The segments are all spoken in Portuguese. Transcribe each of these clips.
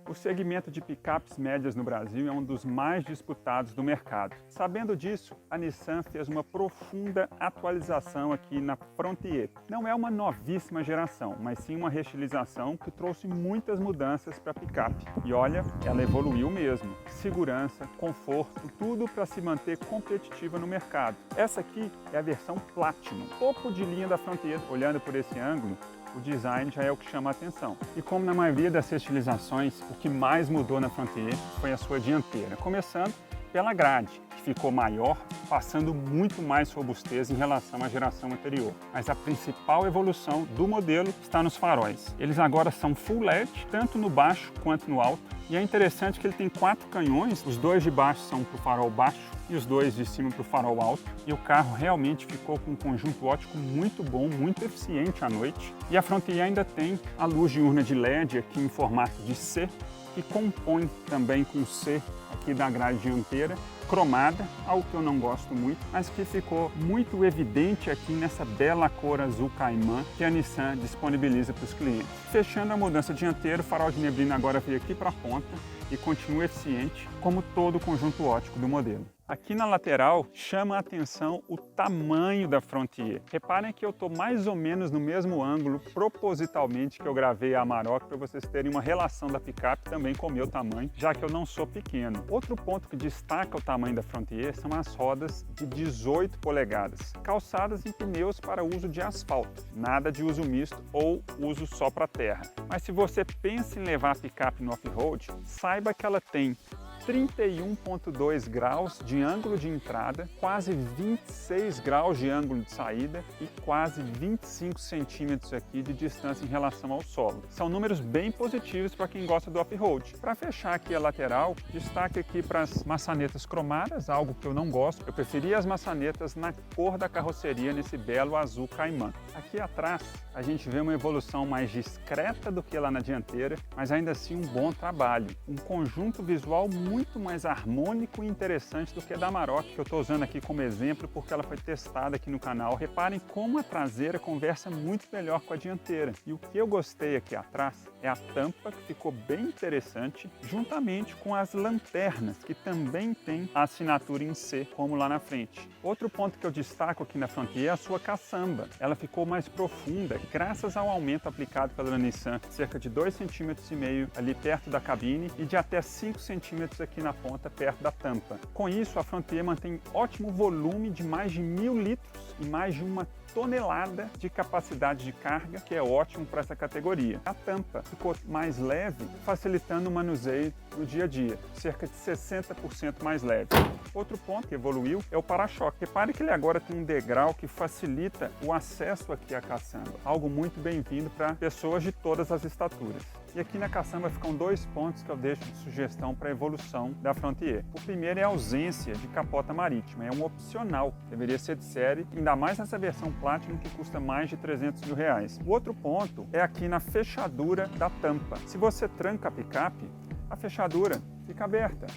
O segmento de picapes médias no Brasil é um dos mais disputados do mercado. Sabendo disso, a Nissan fez uma profunda atualização aqui na Frontier. Não é uma novíssima geração, mas sim uma reestilização que trouxe muitas mudanças para a picape. E olha, ela evoluiu mesmo. Segurança, conforto, tudo para se manter competitiva no mercado. Essa aqui é a versão Platinum, topo de linha da Frontier. Olhando por esse ângulo, o design já é o que chama a atenção. E como na maioria das estilizações, o que mais mudou na Frontier foi a sua dianteira, começando pela grade, que ficou maior, passando muito mais robustez em relação à geração anterior. Mas a principal evolução do modelo está nos faróis. Eles agora são Full LED, tanto no baixo quanto no alto. E é interessante que ele tem 4 canhões, os 2 de baixo são para o farol baixo e os 2 de cima para o farol alto. E o carro realmente ficou com um conjunto óptico muito bom, muito eficiente à noite. E a Frontier ainda tem a luz diurna de LED aqui em formato de C, que compõe também com o C aqui da grade dianteira, cromada, algo que eu não gosto muito, mas que ficou muito evidente aqui nessa bela cor azul caimã que a Nissan disponibiliza para os clientes. Fechando a mudança dianteira, o farol de neblina agora veio aqui para a ponta e continua eficiente, como todo o conjunto óptico do modelo. Aqui na lateral chama a atenção o tamanho da Frontier. Reparem que eu estou mais ou menos no mesmo ângulo, propositalmente, que eu gravei a Amarok, para vocês terem uma relação da picape também com o meu tamanho, já que eu não sou pequeno. Outro ponto que destaca o tamanho da Frontier são as rodas de 18 polegadas, calçadas em pneus para uso de asfalto, nada de uso misto ou uso só para terra. Mas se você pensa em levar a picape no off-road, saiba que ela tem 31,2 graus de ângulo de entrada, quase 26 graus de ângulo de saída e quase 25 centímetros aqui de distância em relação ao solo. São números bem positivos para quem gosta do off-road. Para fechar aqui a lateral, destaque aqui para as maçanetas cromadas, algo que eu não gosto. Eu preferia as maçanetas na cor da carroceria, nesse belo azul caimã. Aqui atrás, a gente vê uma evolução mais discreta do que lá na dianteira, mas ainda assim um bom trabalho. Um conjunto visual muito mais harmônico e interessante do que a da Amarok, que eu estou usando aqui como exemplo porque ela foi testada aqui no canal. Reparem como a traseira conversa muito melhor com a dianteira. E o que eu gostei aqui atrás é a tampa, que ficou bem interessante, juntamente com as lanternas, que também tem a assinatura em C, como lá na frente. Outro ponto que eu destaco aqui na Frontier é a sua caçamba. Ela ficou mais profunda, graças ao aumento aplicado pela Nissan, cerca de 2,5 cm ali perto da cabine e de até 5 centímetros aqui na ponta, perto da tampa. Com isso, a Frontier mantém ótimo volume de mais de 1.000 litros e mais de 1 tonelada de capacidade de carga, que é ótimo para essa categoria. A tampa ficou mais leve, facilitando o manuseio no dia a dia, cerca de 60% mais leve. Outro ponto que evoluiu é o para-choque. Repare que ele agora tem um degrau que facilita o acesso aqui à caçamba, algo muito bem-vindo para pessoas de todas as estaturas. E aqui na caçamba ficam 2 pontos que eu deixo de sugestão para a evolução da Frontier. O primeiro é a ausência de capota marítima, é um opcional, deveria ser de série, ainda mais nessa versão Platinum que custa mais de 300 mil reais. O outro ponto é aqui na fechadura da tampa. Se você tranca a picape, a fechadura fica aberta.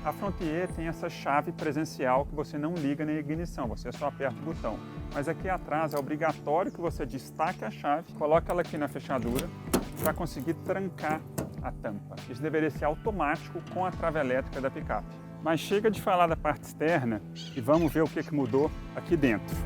A Frontier tem essa chave presencial que você não liga na ignição, você só aperta o botão. Mas aqui atrás é obrigatório que você destaque a chave, coloque ela aqui na fechadura para conseguir trancar a tampa. Isso deveria ser automático com a trava elétrica da picape. Mas chega de falar da parte externa e vamos ver o que mudou aqui dentro.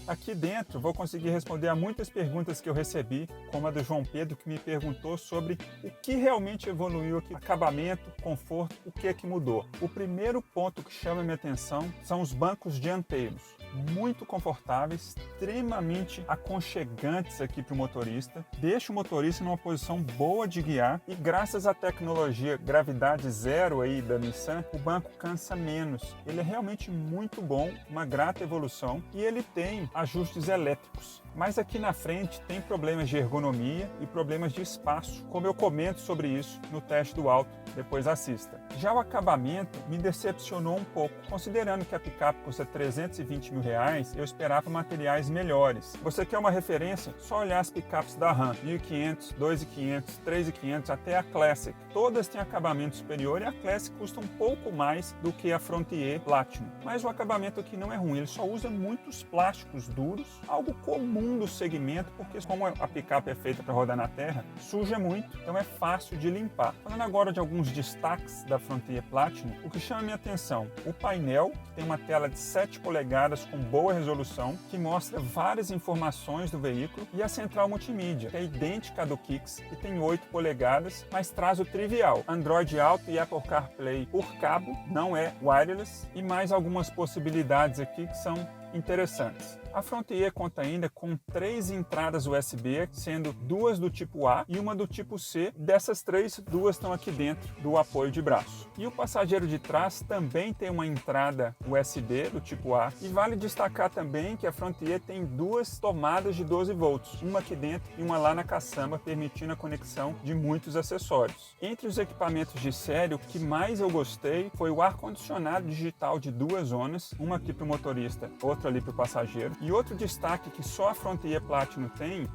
Aqui dentro vou conseguir responder a muitas perguntas que eu recebi, como a do João Pedro, que me perguntou sobre o que realmente evoluiu aqui, acabamento, conforto, o que é que mudou. O primeiro ponto que chama a minha atenção são os bancos dianteiros, muito confortáveis, extremamente aconchegantes aqui para o motorista, deixa o motorista numa posição boa de guiar e graças à tecnologia gravidade zero aí da Nissan, o banco cansa menos. Ele é realmente muito bom, uma grata evolução e ele tem ajustes elétricos. Mas aqui na frente tem problemas de ergonomia e problemas de espaço, como eu comento sobre isso no teste do auto, depois assista. Já o acabamento me decepcionou um pouco, considerando que a picape custa 320 mil reais, eu esperava materiais melhores. Você quer uma referência? Só olhar as picapes da Ram, 1.500, 2.500, 3.500, até a Classic. Todas têm acabamento superior e a Classic custa um pouco mais do que a Frontier Platinum. Mas o acabamento aqui não é ruim, ele só usa muitos plásticos duros, algo comum do segmento, porque como a picape é feita para rodar na terra, suja muito, então é fácil de limpar. Falando agora de alguns destaques da Frontier Platinum, o que chama a minha atenção, o painel, que tem uma tela de 7 polegadas com boa resolução, que mostra várias informações do veículo, e a central multimídia, que é idêntica à do Kicks, que tem 8 polegadas, mas traz o trivial, Android Auto e Apple CarPlay por cabo, não é wireless, e mais algumas possibilidades aqui que são interessantes. A Frontier conta ainda com 3 entradas USB, sendo 2 do tipo A e uma do tipo C. Dessas 3, 2 estão aqui dentro do apoio de braço. E o passageiro de trás também tem uma entrada USB do tipo A. E vale destacar também que a Frontier tem 2 tomadas de 12 volts, uma aqui dentro e uma lá na caçamba, permitindo a conexão de muitos acessórios. Entre os equipamentos de série, o que mais eu gostei foi o ar-condicionado digital de 2 zonas, uma aqui para o motorista, outra ali para o passageiro. E outro destaque que só a Frontier Platinum tem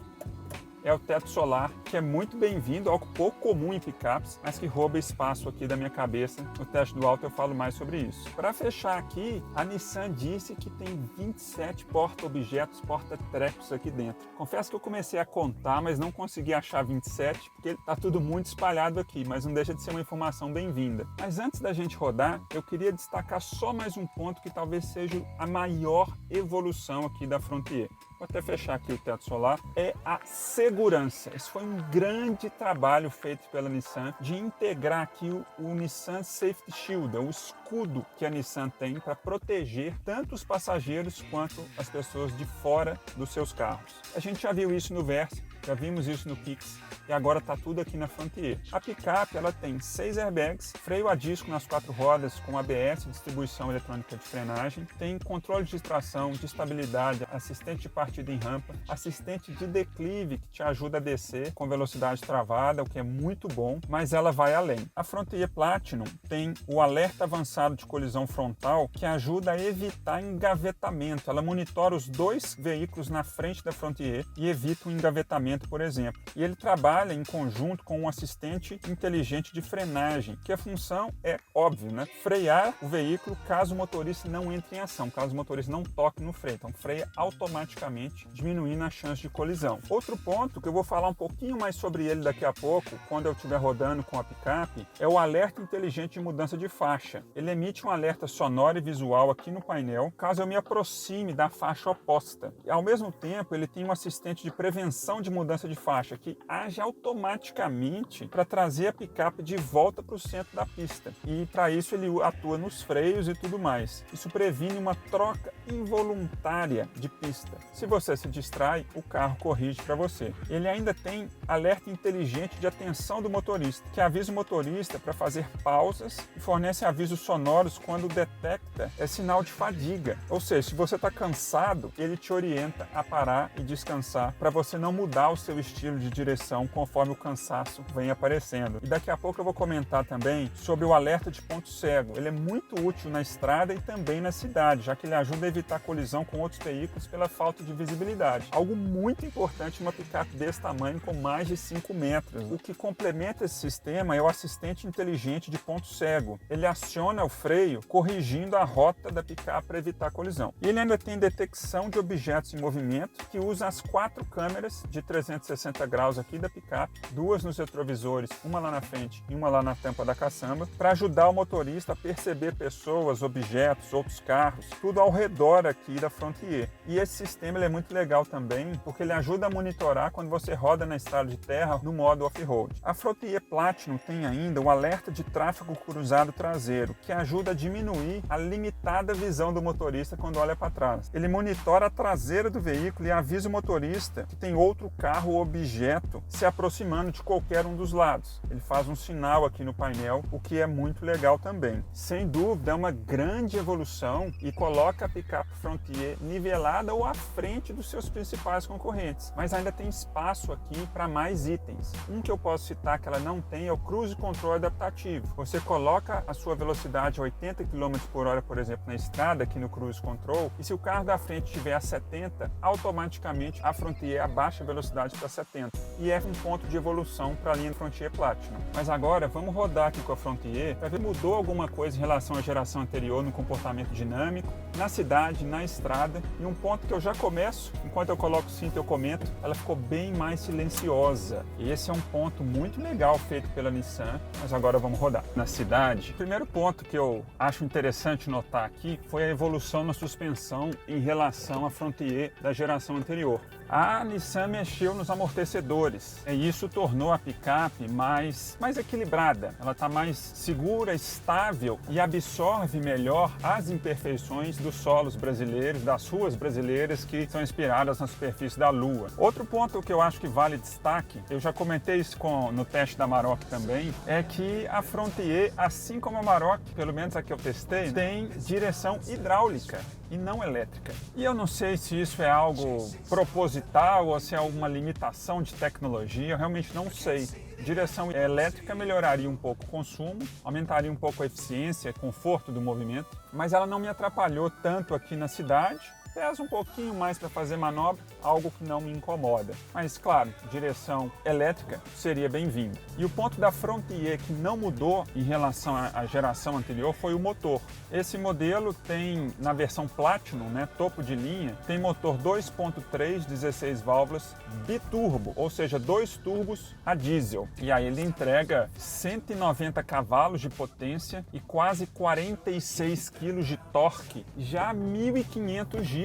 é o teto solar, que é muito bem-vindo, algo pouco comum em picapes, mas que rouba espaço aqui da minha cabeça. No teste do alto eu falo mais sobre isso. Para fechar aqui, a Nissan disse que tem 27 porta-objetos, porta-trecos aqui dentro. Confesso que eu comecei a contar, mas não consegui achar 27, porque está tudo muito espalhado aqui, mas não deixa de ser uma informação bem-vinda. Mas antes da gente rodar, eu queria destacar só mais um ponto que talvez seja a maior evolução aqui da Frontier. Vou até fechar aqui o teto solar, é a segurança. Esse foi um grande trabalho feito pela Nissan de integrar aqui o Nissan Safety Shield, o escudo que a Nissan tem para proteger tanto os passageiros quanto as pessoas de fora dos seus carros. A gente já viu isso no Versa, já vimos isso no Kicks e agora está tudo aqui na Frontier. A picape ela tem 6 airbags, freio a disco nas 4 rodas com ABS, distribuição eletrônica de frenagem, tem controle de tração, de estabilidade, assistente de partida em rampa, assistente de declive que te ajuda a descer com velocidade travada, o que é muito bom, mas ela vai além. A Frontier Platinum tem o alerta avançado de colisão frontal que ajuda a evitar engavetamento. Ela monitora os 2 veículos na frente da Frontier e evita o engavetamento, por exemplo. E ele trabalha em conjunto com um assistente inteligente de frenagem, que a função é óbvia, né? Frear o veículo caso o motorista não entre em ação, caso o motorista não toque no freio. Então freia automaticamente, diminuindo a chance de colisão. Outro ponto que eu vou falar um pouquinho mais sobre ele daqui a pouco, quando eu estiver rodando com a picape, é o alerta inteligente de mudança de faixa. Ele emite um alerta sonoro e visual aqui no painel, caso eu me aproxime da faixa oposta. E, ao mesmo tempo, ele tem um assistente de prevenção de mudança de faixa, que age automaticamente para trazer a picape de volta para o centro da pista. E para isso ele atua nos freios e tudo mais. Isso previne uma troca involuntária de pista. Se você se distrai, o carro corrige para você. Ele ainda tem alerta inteligente de atenção do motorista, que avisa o motorista para fazer pausas e fornece avisos sonoros quando detecta sinal de fadiga. Ou seja, se você está cansado, ele te orienta a parar e descansar para você não mudar o seu estilo de direção conforme o cansaço vem aparecendo. E daqui a pouco eu vou comentar também sobre o alerta de ponto cego. Ele é muito útil na estrada e também na cidade, já que ele ajuda a evitar colisão com outros veículos pela falta de visibilidade. Algo muito importante em uma picape desse tamanho com mais de 5 metros. O que complementa esse sistema é o assistente inteligente de ponto cego. Ele aciona o freio corrigindo a rota da picape para evitar colisão. E ele ainda tem detecção de objetos em movimento, que usa as 4 câmeras de 360 graus aqui da picape, 2 nos retrovisores, uma lá na frente e uma lá na tampa da caçamba, para ajudar o motorista a perceber pessoas, objetos, outros carros, tudo ao redor aqui da Frontier. E esse sistema ele é muito legal também, porque ele ajuda a monitorar quando você roda na estrada de terra no modo off-road. A Frontier Platinum tem ainda o alerta de tráfego cruzado traseiro, que ajuda a diminuir a limitada visão do motorista quando olha para trás. Ele monitora a traseira do veículo e avisa o motorista que tem outro carro ou objeto se aproximando de qualquer um dos lados. Ele faz um sinal aqui no painel, o que é muito legal também. Sem dúvida, é uma grande evolução e coloca a picape Frontier nivelada ou à frente dos seus principais concorrentes, mas ainda tem espaço aqui para mais itens. Um que eu posso citar que ela não tem é o Cruise Control adaptativo. Você coloca a sua velocidade a 80 km por hora, por exemplo, na estrada aqui no Cruise Control, e se o carro da frente estiver a 70, automaticamente a Frontier abaixa a velocidade velocidade para 70. E é um ponto de evolução para a linha Frontier Platinum. Mas agora vamos rodar aqui com a Frontier para ver se mudou alguma coisa em relação à geração anterior no comportamento dinâmico, na cidade, na estrada. E um ponto que eu já começo, enquanto eu coloco o cinto eu comento, ela ficou bem mais silenciosa. E esse é um ponto muito legal feito pela Nissan, mas agora vamos rodar. Na cidade, o primeiro ponto que eu acho interessante notar aqui foi a evolução na suspensão em relação à Frontier da geração anterior. A Nissan mexeu nos amortecedores e isso tornou a picape mais equilibrada. Ela está mais segura, estável e absorve melhor as imperfeições dos solos brasileiros, das ruas brasileiras que são inspiradas na superfície da Lua. Outro ponto que eu acho que vale destaque, eu já comentei isso no teste da Amarok também, é que a Frontier, assim como a Amarok, pelo menos a que eu testei, tem direção hidráulica e não elétrica. E eu não sei se isso é algo proposital ou se é alguma limitação de tecnologia, eu realmente não sei. Direção elétrica melhoraria um pouco o consumo, aumentaria um pouco a eficiência, conforto do movimento, mas ela não me atrapalhou tanto aqui na cidade. Pesa um pouquinho mais para fazer manobra, algo que não me incomoda. Mas, claro, direção elétrica seria bem-vinda. E o ponto da Frontier que não mudou em relação à geração anterior foi o motor. Esse modelo tem, na versão Platinum, topo de linha, tem motor 2.3, 16 válvulas, biturbo, ou seja, 2 turbos a diesel. E aí ele entrega 190 cavalos de potência e quase 46 kg de torque, já 1.500 giros.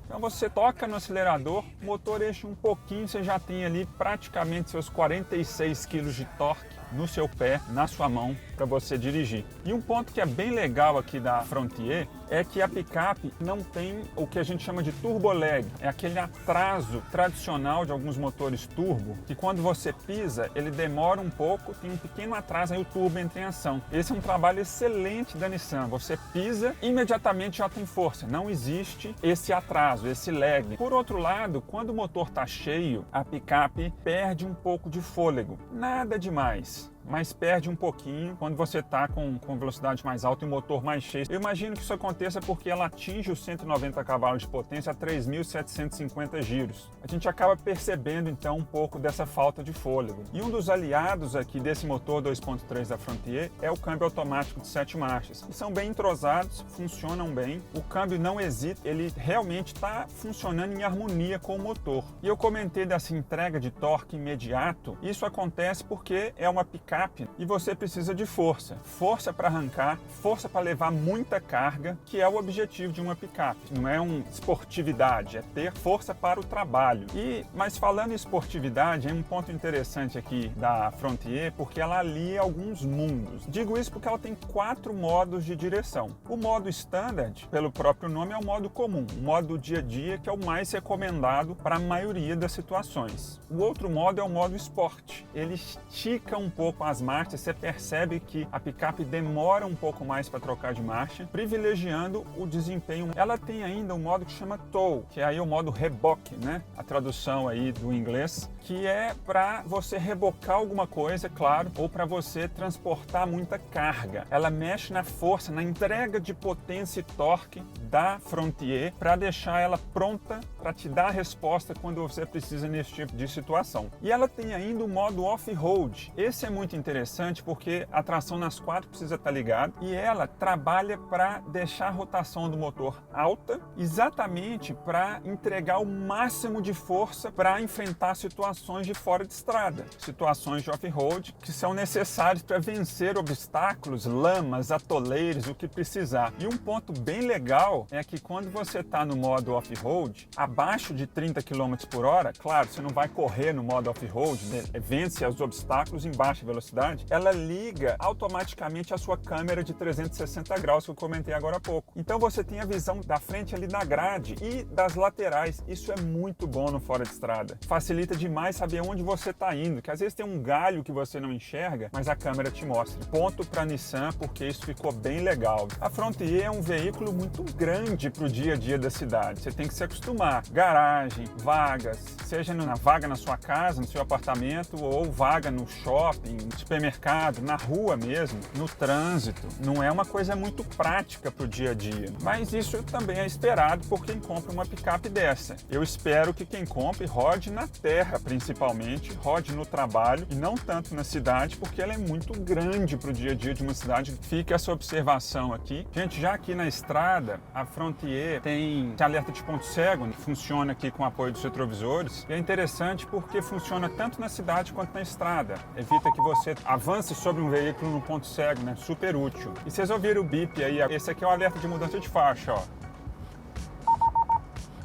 Então você toca no acelerador, o motor enche um pouquinho, você já tem ali praticamente seus 46 kg de torque no seu pé, na sua mão, para você dirigir. E um ponto que é bem legal aqui da Frontier é que a picape não tem o que a gente chama de turbo lag, é aquele atraso tradicional de alguns motores turbo, que quando você pisa, ele demora um pouco, tem um pequeno atraso, aí o turbo entra em ação. Esse é um trabalho excelente da Nissan, você pisa, imediatamente já tem força, não existe esse atraso, esse lag. Por outro lado, quando o motor está cheio, a picape perde um pouco de fôlego, nada demais, mas perde um pouquinho quando você está com velocidade mais alta e o motor mais cheio. Eu imagino que isso aconteça porque ela atinge os 190 cavalos de potência a 3.750 giros. A gente acaba percebendo então um pouco dessa falta de fôlego. E um dos aliados aqui desse motor 2.3 da Frontier é o câmbio automático de 7 marchas. Eles são bem entrosados, funcionam bem, o câmbio não hesita, ele realmente está funcionando em harmonia com o motor. E eu comentei dessa entrega de torque imediato, isso acontece porque é uma picape e você precisa de força. Força para arrancar, força para levar muita carga, que é o objetivo de uma picape. Não é uma esportividade, é ter força para o trabalho. Mas falando em esportividade, é um ponto interessante aqui da Frontier, porque ela alia alguns mundos. Digo isso porque ela tem 4 modos de direção. O modo Standard, pelo próprio nome, é o modo comum, o modo do dia a dia, que é o mais recomendado para a maioria das situações. O outro modo é o modo Sport. Ele estica um pouco as marchas, você percebe que a picape demora um pouco mais para trocar de marcha, privilegiando o desempenho. Ela tem ainda um modo que chama Tow, que é aí o modo reboque, a tradução aí do inglês, que é para você rebocar alguma coisa, claro, ou para você transportar muita carga. Ela mexe na força, na entrega de potência e torque da Frontier para deixar ela pronta para te dar a resposta quando você precisa nesse tipo de situação. E ela tem ainda o modo off-road. Esse é muito interessante porque a tração nas 4 precisa estar ligada e ela trabalha para deixar a rotação do motor alta, exatamente para entregar o máximo de força para enfrentar situações de fora de estrada, situações de off-road que são necessárias para vencer obstáculos, lamas, atoleiros, o que precisar. E um ponto bem legal é que quando você está no modo off-road, abaixo de 30 km por hora, claro, você não vai correr no modo off-road, vence os obstáculos em baixa velocidade, ela liga automaticamente a sua câmera de 360 graus que eu comentei agora há pouco. Então você tem a visão da frente ali da grade e das laterais. Isso é muito bom no fora de estrada. Facilita demais saber onde você está indo, que às vezes tem um galho que você não enxerga, mas a câmera te mostra. Ponto para Nissan, porque isso ficou bem legal. A Frontier é um veículo muito grande para o dia a dia da cidade. Você tem que se acostumar. Garagem, vagas, seja na vaga na sua casa, no seu apartamento ou vaga no shopping, no supermercado, na rua mesmo, no trânsito. Não é uma coisa muito prática para o dia a dia. Mas isso também é esperado por quem compra uma picape dessa. Eu espero que quem compre rode na terra, principalmente, rode no trabalho e não tanto na cidade, porque ela é muito grande para o dia a dia de uma cidade. Fica essa observação aqui. Gente, já aqui na estrada, a Frontier tem alerta de ponto cego, que funciona aqui com o apoio dos retrovisores. E é interessante porque funciona tanto na cidade quanto na estrada. Evita que você avance sobre um veículo no ponto cego, né? Super útil. E vocês ouviram o bip aí? Esse aqui é o alerta de mudança de faixa, ó.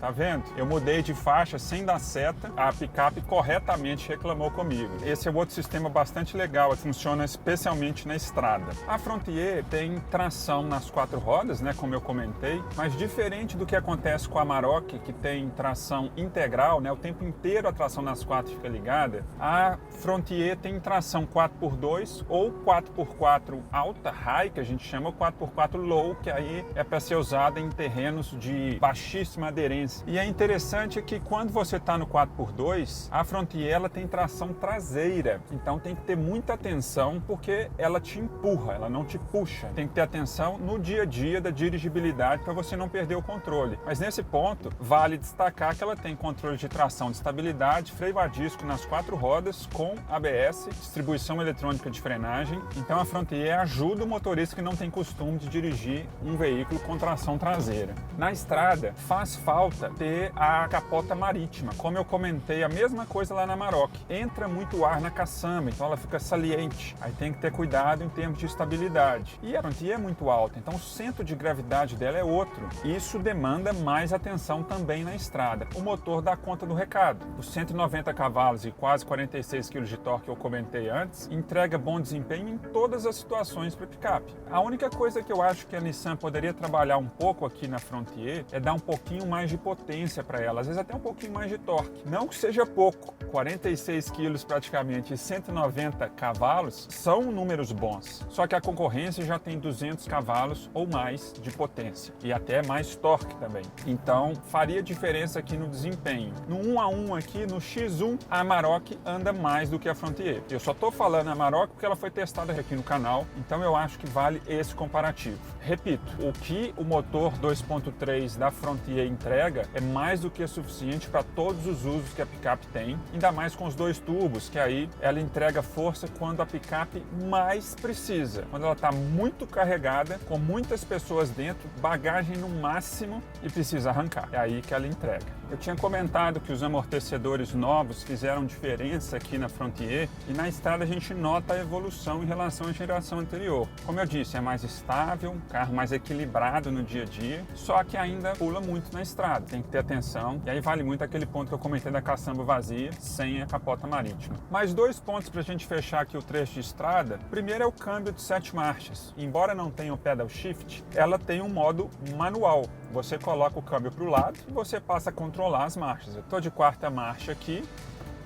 Tá vendo? Eu mudei de faixa sem dar seta, a picape corretamente reclamou comigo. Esse é outro sistema bastante legal, que funciona especialmente na estrada. A Frontier tem tração nas 4 rodas, né, como eu comentei, mas diferente do que acontece com a Amarok, que tem tração integral, né, o tempo inteiro a tração nas 4 fica ligada, a Frontier tem tração 4x2 ou 4x4 alta, high, que a gente chama, ou 4x4 low, que aí é para ser usada em terrenos de baixíssima aderência. E é interessante que quando você está no 4x2, a Frontier ela tem tração traseira, então tem que ter muita atenção porque ela te empurra, ela não te puxa. Tem que ter atenção no dia a dia da dirigibilidade para você não perder o controle. Mas nesse ponto, vale destacar que ela tem controle de tração de estabilidade, freio a disco nas 4 rodas com ABS, distribuição eletrônica de frenagem. Então a Frontier ajuda o motorista que não tem costume de dirigir um veículo com tração traseira. Na estrada, faz falta ter a capota marítima. Como eu comentei, a mesma coisa lá na Amarok. Entra muito ar na caçamba, então ela fica saliente. Aí tem que ter cuidado em termos de estabilidade. E a Frontier é muito alta, então o centro de gravidade dela é outro. Isso demanda mais atenção também na estrada. O motor dá conta do recado. Os 190 cavalos e quase 46 kg de torque que eu comentei antes, entrega bom desempenho em todas as situações para picape. A única coisa que eu acho que a Nissan poderia trabalhar um pouco aqui na Frontier é dar um pouquinho mais de potência para ela, às vezes até um pouquinho mais de torque. Não que seja pouco, 46 quilos praticamente e 190 cavalos são números bons, só que a concorrência já tem 200 cavalos ou mais de potência e até mais torque também. Então faria diferença aqui no desempenho. No 1 a 1 aqui, no X1, a Amarok anda mais do que a Frontier. Eu só estou falando a Amarok porque ela foi testada aqui no canal, então eu acho que vale esse comparativo. Repito, o que o motor 2.3 da Frontier entrega é mais do que suficiente para todos os usos que a picape tem, ainda mais com os 2 turbos, que aí ela entrega força quando a picape mais precisa, quando ela está muito carregada, com muitas pessoas dentro, bagagem no máximo e precisa arrancar. É aí que ela entrega. Eu tinha comentado que os amortecedores novos fizeram diferença aqui na Frontier e na estrada a gente nota a evolução em relação à geração anterior. Como eu disse, é mais estável, um carro mais equilibrado no dia a dia, só que ainda pula muito na estrada. Tem que ter atenção e aí vale muito aquele ponto que eu comentei da caçamba vazia sem a capota marítima. Mais 2 pontos para a gente fechar aqui o trecho de estrada. Primeiro é o câmbio de 7 marchas. Embora não tenha o pedal shift, ela tem um modo manual. Você coloca o câmbio para o lado e você passa a controlar as marchas. Eu estou de 4ª marcha aqui,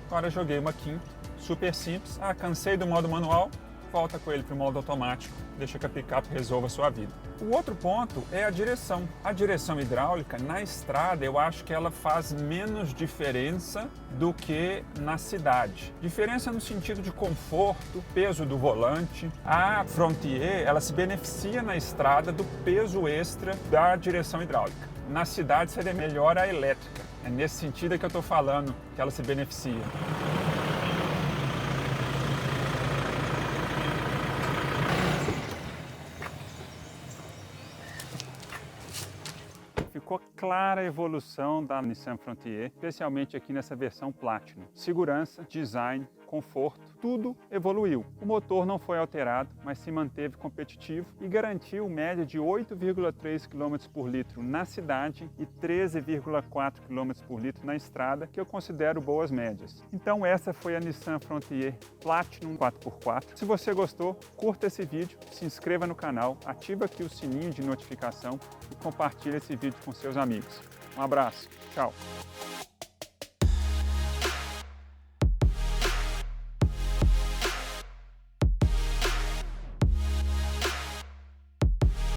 agora joguei uma 5ª, super simples. Cansei do modo manual, volta com ele para o modo automático, deixa que a picape resolva a sua vida. O outro ponto é a direção. A direção hidráulica na estrada eu acho que ela faz menos diferença do que na cidade. Diferença no sentido de conforto, peso do volante. A Frontier ela se beneficia na estrada do peso extra da direção hidráulica. Na cidade seria melhor a elétrica. É nesse sentido que eu estou falando que ela se beneficia. Ficou clara a evolução da Nissan Frontier, especialmente aqui nessa versão Platinum. Segurança, design, conforto, tudo evoluiu. O motor não foi alterado, mas se manteve competitivo e garantiu média de 8,3 km por litro na cidade e 13,4 km por litro na estrada, que eu considero boas médias. Então essa foi a Nissan Frontier Platinum 4x4. Se você gostou, curta esse vídeo, se inscreva no canal, ativa aqui o sininho de notificação e compartilhe esse vídeo com seus amigos. Um abraço, tchau!